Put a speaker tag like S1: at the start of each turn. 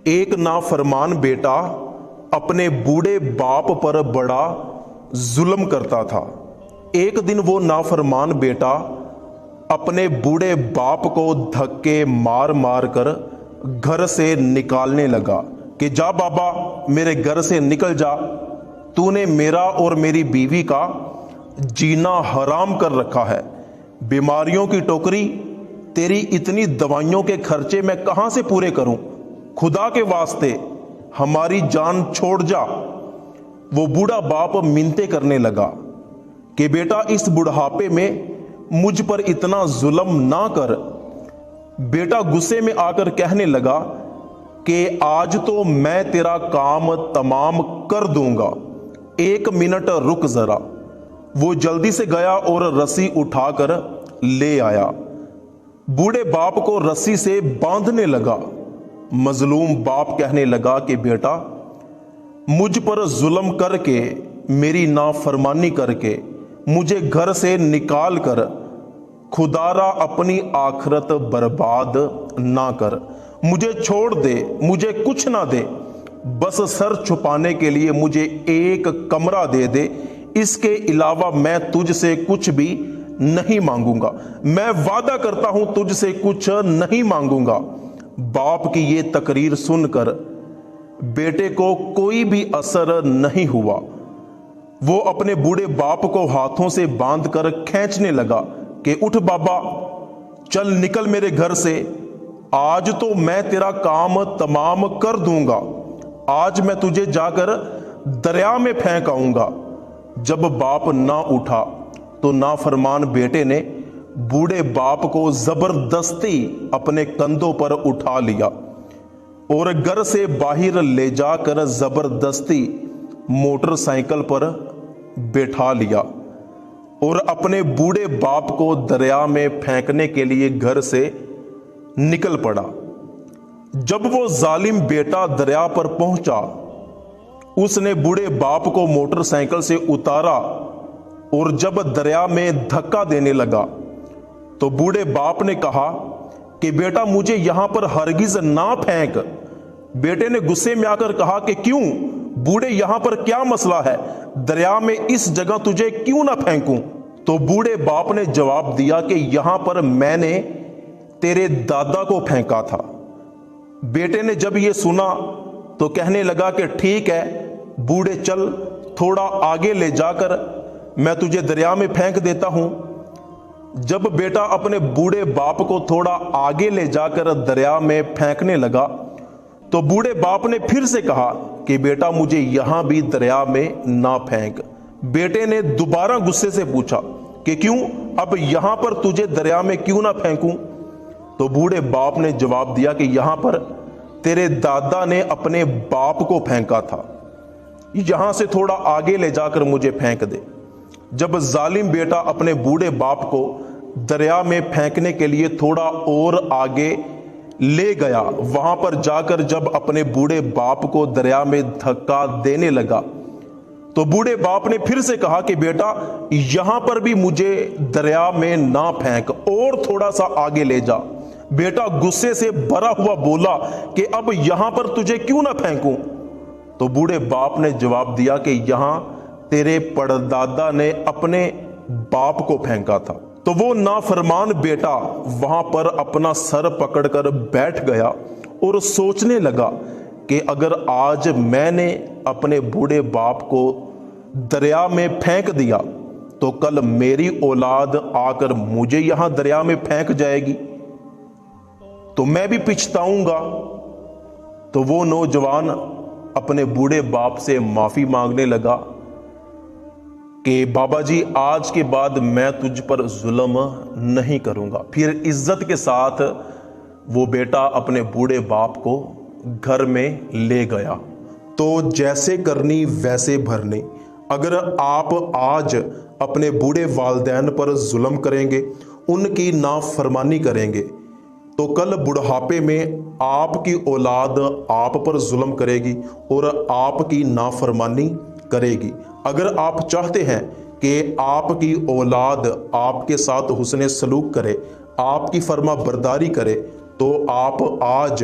S1: ایک نافرمان بیٹا اپنے بوڑھے باپ پر بڑا ظلم کرتا تھا۔ ایک دن وہ نافرمان بیٹا اپنے بوڑھے باپ کو دھکے مار مار کر گھر سے نکالنے لگا کہ جا بابا میرے گھر سے نکل جا، تو نے میرا اور میری بیوی کا جینا حرام کر رکھا ہے، بیماریوں کی ٹوکری، تیری اتنی دوائیوں کے خرچے میں کہاں سے پورے کروں، خدا کے واسطے ہماری جان چھوڑ جا۔ وہ بوڑھا باپ منتیں کرنے لگا کہ بیٹا اس بڑھاپے میں مجھ پر اتنا ظلم نہ کر۔ بیٹا غصے میں آ کر کہنے لگا کہ آج تو میں تیرا کام تمام کر دوں گا، 1 منٹ رک ذرا۔ وہ جلدی سے گیا اور رسی اٹھا کر لے آیا، بوڑھے باپ کو رسی سے باندھنے لگا۔ مظلوم باپ کہنے لگا کہ بیٹا مجھ پر ظلم کر کے، میری نافرمانی کر کے مجھے گھر سے نکال کر خدا را اپنی آخرت برباد نہ کر، مجھے چھوڑ دے، مجھے کچھ نہ دے، بس سر چھپانے کے لیے مجھے ایک کمرہ دے دے، اس کے علاوہ میں تجھ سے کچھ بھی نہیں مانگوں گا، میں وعدہ کرتا ہوں تجھ سے کچھ نہیں مانگوں گا۔ باپ کی یہ تقریر سن کر بیٹے کو کوئی بھی اثر نہیں ہوا۔ وہ اپنے بوڑھے باپ کو ہاتھوں سے باندھ کر کھینچنے لگا کہ اٹھ بابا، چل نکل میرے گھر سے، آج تو میں تیرا کام تمام کر دوں گا، آج میں تجھے جا کر دریا میں پھینک آؤں گا۔ جب باپ نہ اٹھا تو نافرمان بیٹے نے بوڑھے باپ کو زبردستی اپنے کندھوں پر اٹھا لیا اور گھر سے باہر لے جا کر زبردستی موٹر سائیکل پر بٹھا لیا اور اپنے بوڑھے باپ کو دریا میں پھینکنے کے لیے گھر سے نکل پڑا۔ جب وہ ظالم بیٹا دریا پر پہنچا، اس نے بوڑھے باپ کو موٹر سائیکل سے اتارا اور جب دریا میں دھکا دینے لگا تو بوڑھے باپ نے کہا کہ بیٹا مجھے یہاں پر ہرگز نہ پھینک۔ بیٹے نے غصے میں آ کر کہا کہ کیوں بوڑھے، یہاں پر کیا مسئلہ ہے، دریا میں اس جگہ تجھے کیوں نہ پھینکوں؟ تو بوڑھے باپ نے جواب دیا کہ یہاں پر میں نے تیرے دادا کو پھینکا تھا۔ بیٹے نے جب یہ سنا تو کہنے لگا کہ ٹھیک ہے بوڑھے، چل تھوڑا آگے لے جا کر میں تجھے دریا میں پھینک دیتا ہوں۔ جب بیٹا اپنے بوڑھے باپ کو تھوڑا آگے لے جا کر دریا میں پھینکنے لگا تو بوڑھے باپ نے پھر سے کہا کہ بیٹا مجھے یہاں بھی دریا میں نہ پھینک۔ بیٹے نے دوبارہ غصے سے پوچھا کہ کیوں، اب یہاں پر تجھے دریا میں کیوں نہ پھینکوں؟ تو بوڑھے باپ نے جواب دیا کہ یہاں پر تیرے دادا نے اپنے باپ کو پھینکا تھا، یہاں سے تھوڑا آگے لے جا کر مجھے پھینک دے۔ جب ظالم بیٹا اپنے بوڑھے باپ کو دریا میں پھینکنے کے لیے تھوڑا اور آگے لے گیا، وہاں پر جا کر جب اپنے بوڑھے باپ کو دریا میں دھکا دینے لگا تو بوڑھے باپ نے پھر سے کہا کہ بیٹا یہاں پر بھی مجھے دریا میں نہ پھینک، اور تھوڑا سا آگے لے جا۔ بیٹا غصے سے بھرا ہوا بولا کہ اب یہاں پر تجھے کیوں نہ پھینکوں؟ تو بوڑھے باپ نے جواب دیا کہ یہاں تیرے پردادا نے اپنے باپ کو پھینکا تھا۔ تو وہ نافرمان بیٹا وہاں پر اپنا سر پکڑ کر بیٹھ گیا اور سوچنے لگا کہ اگر آج میں نے اپنے بوڑھے باپ کو دریا میں پھینک دیا تو کل میری اولاد آ کر مجھے یہاں دریا میں پھینک جائے گی تو میں بھی پچھتاؤں گا۔ تو وہ نوجوان اپنے بوڑھے باپ سے معافی مانگنے لگا کہ بابا جی آج کے بعد میں تجھ پر ظلم نہیں کروں گا۔ پھر عزت کے ساتھ وہ بیٹا اپنے بوڑھے باپ کو گھر میں لے گیا۔ تو جیسے کرنی ویسے بھرنی، اگر آپ آج اپنے بوڑھے والدین پر ظلم کریں گے، ان کی نافرمانی کریں گے، تو کل بڑھاپے میں آپ کی اولاد آپ پر ظلم کرے گی اور آپ کی نافرمانی کرے گی۔ اگر آپ چاہتے ہیں کہ آپ کی اولاد آپ کے ساتھ حسن سلوک کرے، آپ کی فرما برداری کرے، تو آپ آج